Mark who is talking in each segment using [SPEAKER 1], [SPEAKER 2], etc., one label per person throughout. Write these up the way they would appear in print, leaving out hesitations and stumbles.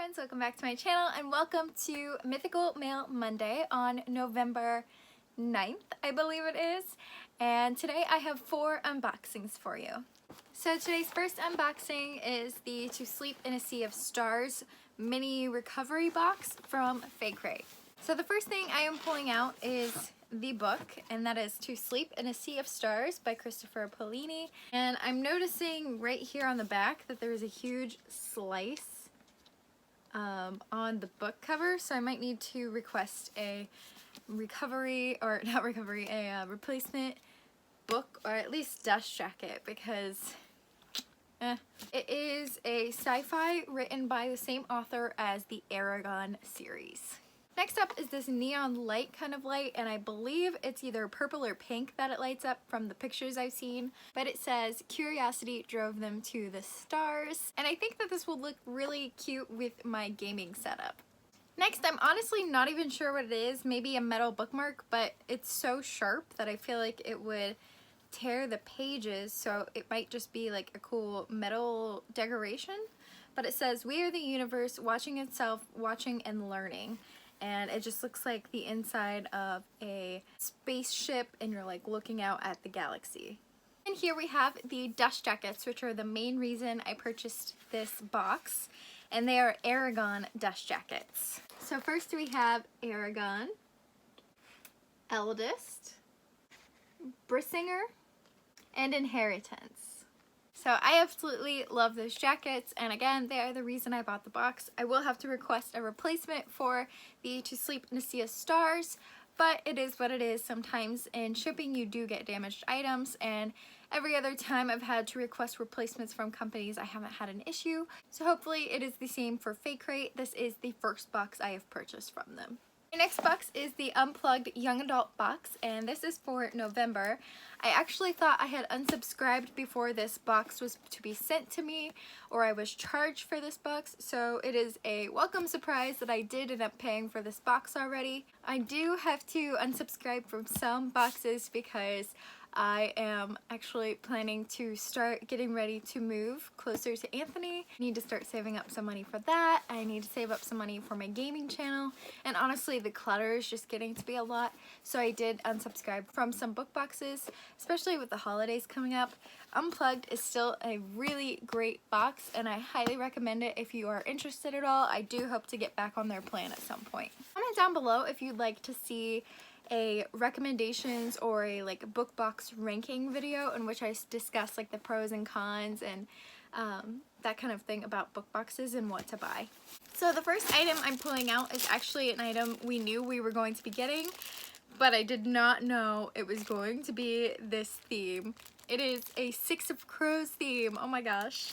[SPEAKER 1] friends, welcome back to my channel and welcome to Mythical Mail Monday on November 9th, I believe it is. And today I have 4 unboxings for you. So today's first unboxing is the To Sleep in a Sea of Stars mini recovery box from Fay Crate. So the first thing I am pulling out is the book, and that is To Sleep in a Sea of Stars by Christopher Paolini. And I'm noticing right here on the back that there is a huge slice on the book cover, so I might need to request a replacement book, or at least dust jacket, because it is a sci-fi written by the same author as the Aragon series. Next up is this neon light kind of light, and I believe it's either purple or pink that it lights up from the pictures I've seen, but it says curiosity drove them to the stars, and I think that this will look really cute with my gaming setup. Next, I'm honestly not even sure what it is, maybe a metal bookmark, but it's so sharp that I feel like it would tear the pages, so it might just be like a cool metal decoration. But it says, "We are the universe, watching itself, watching and learning." And it just looks like the inside of a spaceship, and you're like looking out at the galaxy. And here we have the dust jackets, which are the main reason I purchased this box, and they are Aragon dust jackets. So first we have Aragon, Eldest, Brissinger, and Inheritance. So I absolutely love those jackets, and again, they are the reason I bought the box. I will have to request a replacement for the To Sleep in a Sea of Stars, but it is what it is. Sometimes in shipping you do get damaged items, and every other time I've had to request replacements from companies, I haven't had an issue. So hopefully it is the same for Faecrate. This is the first box I have purchased from them. The next box is the Unplugged Young Adult box, and this is for November. I actually thought I had unsubscribed before this box was to be sent to me, or I was charged for this box, so it is a welcome surprise that I did end up paying for this box already. I do have to unsubscribe from some boxes because I am actually planning to start getting ready to move closer to Anthony. I need to start saving up some money for that. I need to save up some money for my gaming channel, and honestly the clutter is just getting to be a lot, so I did unsubscribe from some book boxes, especially with the holidays coming up. Unplugged is still a really great box, and I highly recommend it if you are interested at all. I do hope to get back on their plan at some point. Comment down below if you'd like to see a recommendations or a like book box ranking video in which I discuss like the pros and cons and that kind of thing about book boxes and what to buy. So the first item I'm pulling out is actually an item we knew we were going to be getting, but I did not know it was going to be this theme. It is a Six of Crows theme. Oh my gosh.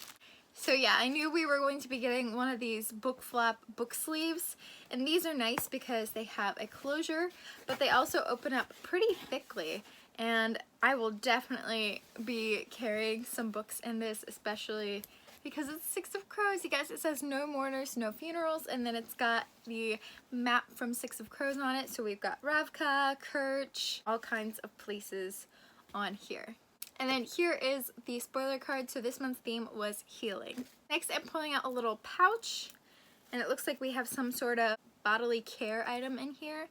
[SPEAKER 1] So yeah, I knew we were going to be getting one of these book flap book sleeves, and these are nice because they have a closure, but they also open up pretty thickly, and I will definitely be carrying some books in this, especially because it's Six of Crows. You guys, it says no mourners, no funerals, and then it's got the map from Six of Crows on it, so we've got Ravka, Kirch, all kinds of places on here. And then here is the spoiler card. So this month's theme was healing. Next, I'm pulling out a little pouch, and it looks like we have some sort of bodily care item in here,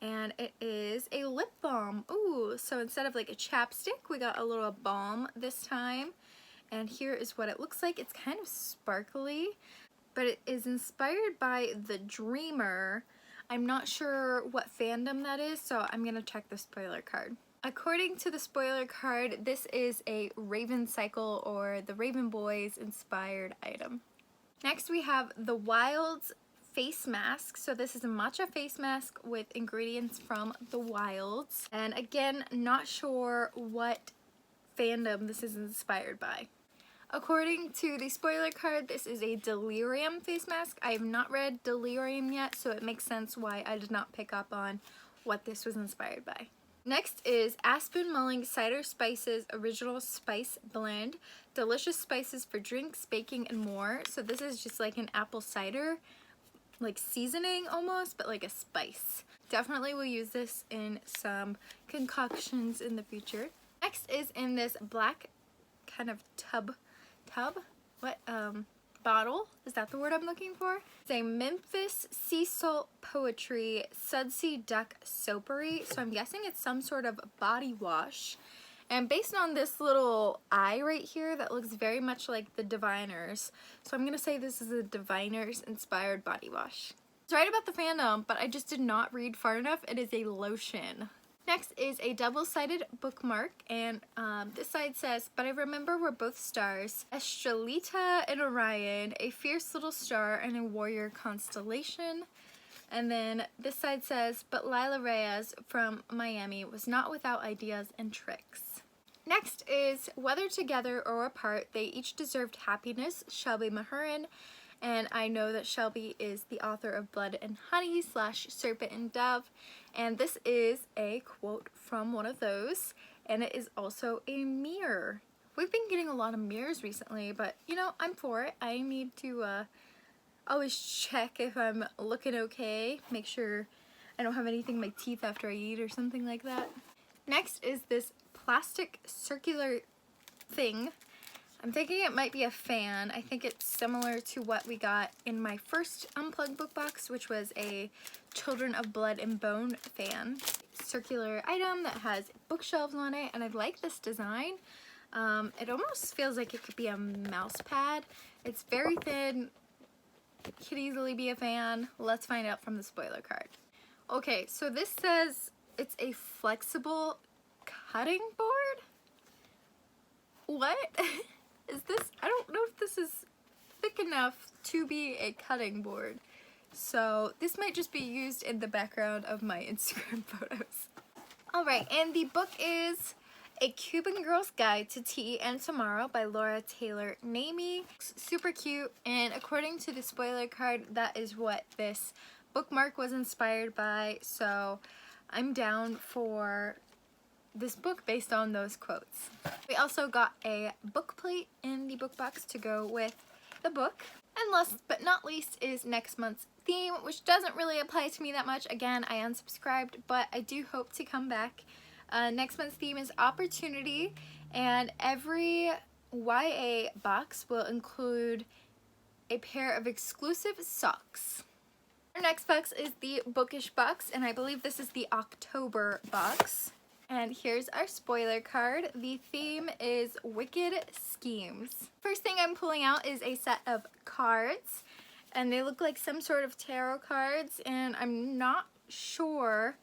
[SPEAKER 1] and it is a lip balm. Ooh, so instead of like a chapstick, we got a little balm this time, and here is what it looks like. It's kind of sparkly, but it is inspired by The Dreamer. I'm not sure what fandom that is, so I'm gonna check the spoiler card. According to the spoiler card, this is a Raven Cycle or the Raven Boys inspired item. Next we have the Wilds face mask. So this is a matcha face mask with ingredients from the Wilds. And again, not sure what fandom this is inspired by. According to the spoiler card, this is a Delirium face mask. I have not read Delirium yet, so it makes sense why I did not pick up on what this was inspired by. Next is Aspen Mulling Cider Spices Original Spice Blend. Delicious spices for drinks, baking, and more. So this is just like an apple cider, like seasoning almost, but like a spice. Definitely will use this in some concoctions in the future. Next is in this black kind of tub? What? bottle. Is that the word I'm looking for? It's a Memphis Sea Salt Poetry Sudsy Duck Soapery. So I'm guessing it's some sort of body wash. And based on this little eye right here, that looks very much like the Diviners. So I'm gonna say this is a Diviners inspired body wash. It's right about the fandom, but I just did not read far enough. It is a lotion. Next is a double-sided bookmark, and this side says, "But I remember we're both stars, Estrelita and Orion, a fierce little star and a warrior constellation." And then this side says, "But Lila Reyes from Miami was not without ideas and tricks." Next is, "Whether together or apart, they each deserved happiness, Shelby Mahurin." And I know that Shelby is the author of Blood and Honey / Serpent and Dove. And this is a quote from one of those. And it is also a mirror. We've been getting a lot of mirrors recently, but you know, I'm for it. I need to always check if I'm looking okay. Make sure I don't have anything in my teeth after I eat or something like that. Next is this plastic circular thing. I'm thinking it might be a fan. I think it's similar to what we got in my first Unplugged book box, which was a Children of Blood and Bone fan. Circular item that has bookshelves on it, and I like this design. It almost feels like it could be a mouse pad. It's very thin. It could easily be a fan. Let's find out from the spoiler card. Okay, so this says it's a flexible cutting board? What? Is this, I don't know if this is thick enough to be a cutting board. So this might just be used in the background of my Instagram photos. Alright, and the book is A Cuban Girl's Guide to Tea and Tomorrow by Laura Taylor Namey. Super cute, and according to the spoiler card, that is what this bookmark was inspired by. So I'm down for this book based on those quotes. We also got a book plate in the book box to go with the book. And last but not least is next month's theme, which doesn't really apply to me that much. Again, I unsubscribed, but I do hope to come back. Next month's theme is Opportunity, and every YA box will include a pair of exclusive socks. Our next box is the Bookish Box, and I believe this is the October box. And here's our spoiler card. The theme is Wicked Schemes. First thing I'm pulling out is a set of cards, and they look like some sort of tarot cards, and I'm not sure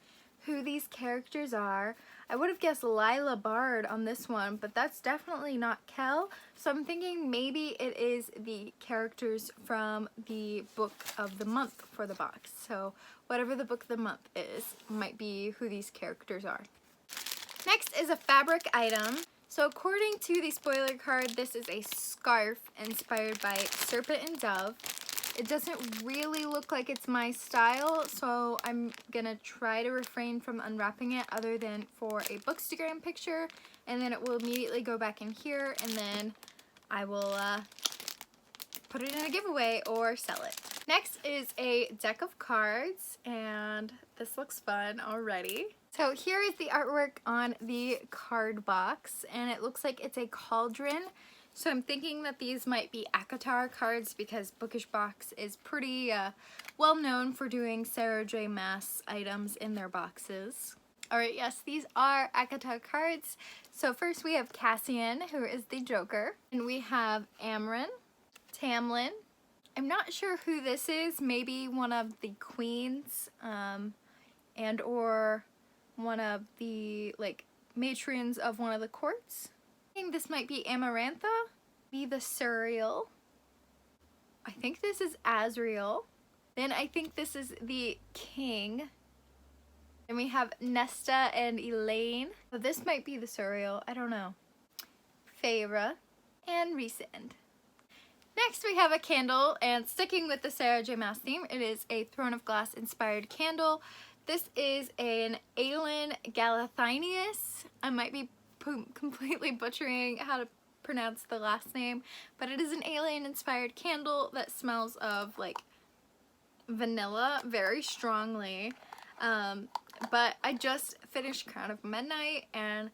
[SPEAKER 1] who these characters are. I would have guessed Lila Bard on this one, but that's definitely not Kel. So I'm thinking maybe it is the characters from the book of the month for the box. So whatever the book of the month is, might be who these characters are. Next is a fabric item. So according to the spoiler card, this is a scarf inspired by Serpent and Dove. It doesn't really look like it's my style, so I'm gonna try to refrain from unwrapping it other than for a Bookstagram picture, and then it will immediately go back in here, and then I will put it in a giveaway or sell it. Next is a deck of cards, and this looks fun already. So here is the artwork on the card box, and it looks like it's a cauldron. So I'm thinking that these might be ACOTAR cards because Bookish Box is pretty well known for doing Sarah J. Maas items in their boxes. Alright, yes, these are ACOTAR cards. So first we have Cassian, who is the Joker. And we have Amren, Tamlin. I'm not sure who this is. Maybe one of the queens and or one of the matrons of one of the courts. I think this might be Amarantha, be the Suriel. I think this is Azrael. Then I think this is the King. Then we have Nesta and Elaine. So this might be the Suriel, I don't know. Feyre and Rhysand. Next we have a candle, and sticking with the Sarah J. Maas theme, it is a Throne of Glass inspired candle. This is an Aelin Galathinius. I might be completely butchering how to pronounce the last name, but it is an alien inspired candle that smells of vanilla very strongly. But I just finished Crown of Midnight and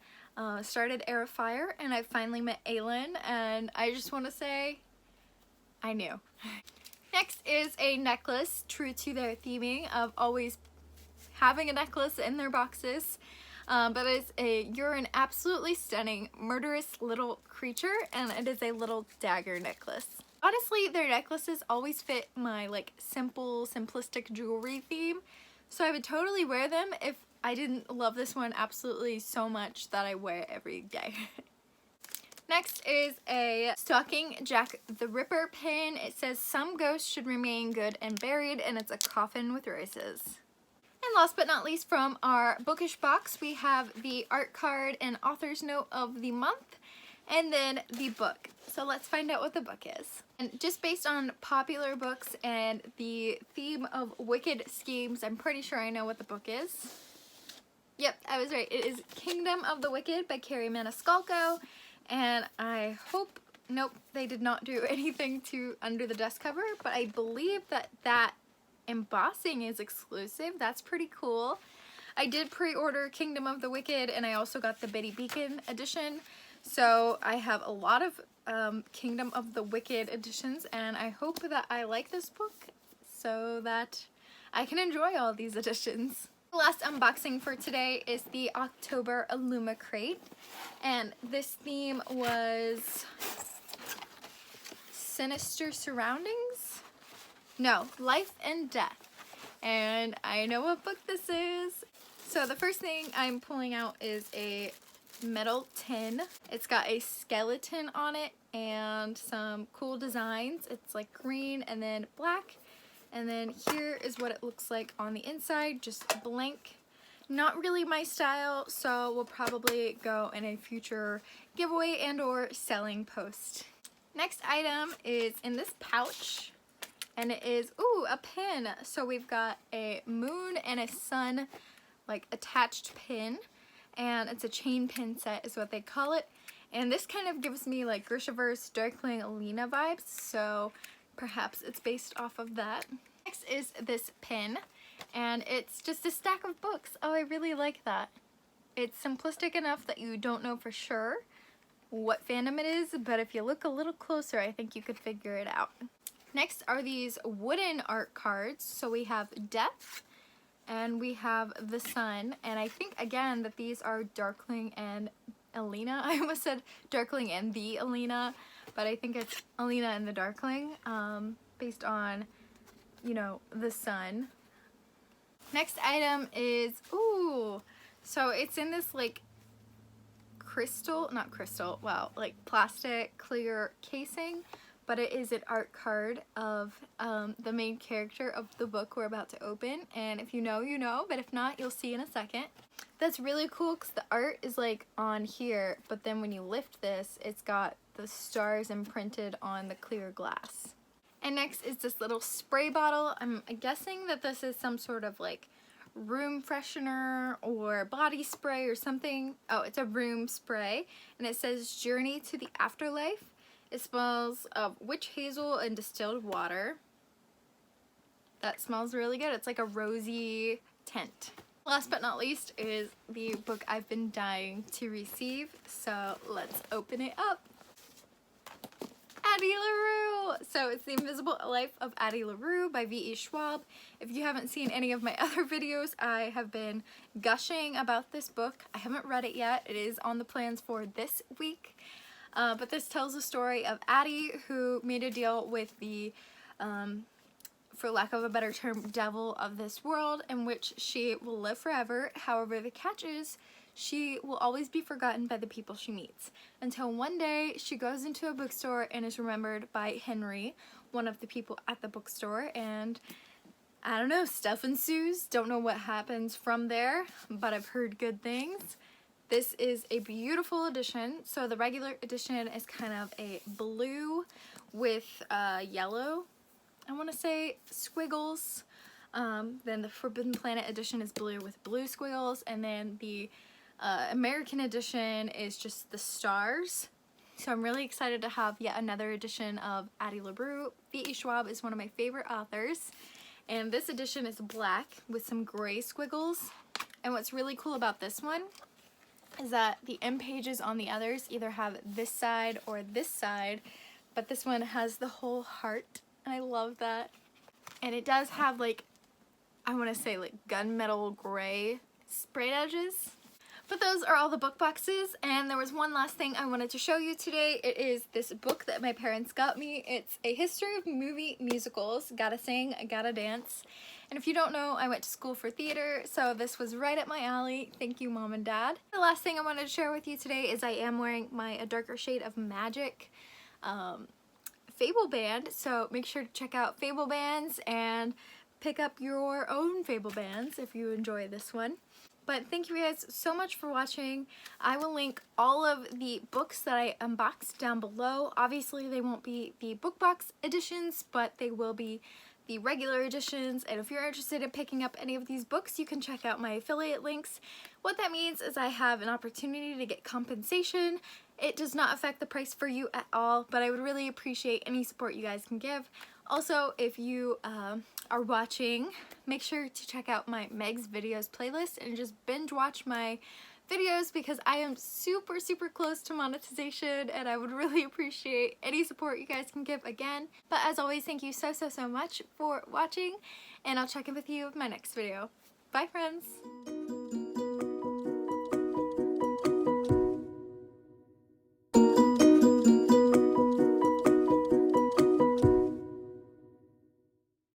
[SPEAKER 1] started Heir of Fire, and I finally met Aelin, and I just want to say I knew. Next is a necklace, true to their theming of always having a necklace in their boxes. But you're an absolutely stunning, murderous little creature, and it is a little dagger necklace. Honestly, their necklaces always fit my like simplistic jewelry theme, so I would totally wear them if I didn't love this one absolutely so much that I wear it every day. Next is a stocking Jack the Ripper pin. It says some ghosts should remain good and buried, and it's a coffin with roses. And last but not least, from our Bookish box, we have the art card and author's note of the month, and then the book. So let's find out what the book is. And just based on popular books and the theme of wicked schemes, I'm pretty sure I know what the book is. Yep, I was right. It is Kingdom of the Wicked by Carrie Maniscalco. And I hope, nope, they did not do anything to under the desk cover, but I believe that embossing is exclusive. That's pretty cool. I did pre-order Kingdom of the Wicked, and I also got the Betty Beacon edition. So I have a lot of Kingdom of the Wicked editions, and I hope that I like this book so that I can enjoy all these editions. The last unboxing for today is the October Illumicrate, and this theme was Sinister Surroundings? No, Life and Death. And I know what book this is. So the first thing I'm pulling out is a metal tin. It's got a skeleton on it and some cool designs. It's like green and then black. And then here is what it looks like on the inside, just blank. Not really my style, so we'll probably go in a future giveaway and or selling post. Next item is in this pouch, and it is, ooh, a pin. So we've got a moon and a sun like attached pin, and it's a chain pin set is what they call it. And this kind of gives me like Grishaverse Darkling Alina vibes, so perhaps it's based off of that. Next is this pin, and it's just a stack of books. Oh, I really like that. It's simplistic enough that you don't know for sure what fandom it is, but if you look a little closer, I think you could figure it out. Next are these wooden art cards. So we have Death, and we have the Sun, and I think again that these are Darkling and Alina. I almost said Darkling and the Alina, but I think it's Alina and the Darkling, based on, you know, the sun. Next item is, ooh, so it's in this like like plastic clear casing, but it is an art card of the main character of the book we're about to open, and if you know, you know, but if not, you'll see in a second. That's really cool because the art is like on here, but then when you lift this, it's got the stars imprinted on the clear glass. And next is this little spray bottle. I'm guessing that this is some sort of like room freshener or body spray or something. Oh, it's a room spray, and it says Journey to the Afterlife. It smells of witch hazel and distilled water. That smells really good. It's like a rosy tint. Last but not least is the book I've been dying to receive, so let's open it up. Addie LaRue! So it's The Invisible Life of Addie LaRue by V.E. Schwab. If you haven't seen any of my other videos, I have been gushing about this book. I haven't read it yet. It is on the plans for this week. But this tells the story of Addie, who made a deal with the, for lack of a better term, devil of this world, in which she will live forever. However, the catch is she will always be forgotten by the people she meets, until one day she goes into a bookstore and is remembered by Henry, one of the people at the bookstore, and I don't know, stuff ensues. Don't know what happens from there, but I've heard good things. This is a beautiful edition. So the regular edition is kind of a blue with yellow, I want to say, squiggles. Then the Forbidden Planet edition is blue with blue squiggles, and then the American edition is just the stars. So I'm really excited to have yet another edition of Addie LaRue. V.E. Schwab is one of my favorite authors, and this edition is black with some gray squiggles. And what's really cool about this one is that the end pages on the others either have this side or this side, but this one has the whole heart, and I love that. And it does have like, I want to say like gunmetal gray sprayed edges. But those are all the book boxes, and there was one last thing I wanted to show you today. It is this book that my parents got me. It's a history of movie musicals, Gotta Sing, Gotta Dance. And if you don't know, I went to school for theater, so this was right up my alley. Thank you, Mom and Dad. The last thing I wanted to share with you today is I am wearing my A Darker Shade of Magic Fableband, so make sure to check out Fablebands and pick up your own Fablebands if you enjoy this one. But thank you guys so much for watching. I will link all of the books that I unboxed down below. Obviously they won't be the book box editions, but they will be the regular editions. And if you're interested in picking up any of these books, you can check out my affiliate links. What that means is I have an opportunity to get compensation. It does not affect the price for you at all, but I would really appreciate any support you guys can give. Also, if you are watching, make sure to check out my Meg's Videos playlist and just binge watch my videos, because I am super close to monetization, and I would really appreciate any support you guys can give again. But as always, thank you so much for watching, and I'll check in with you with my next video. Bye, friends!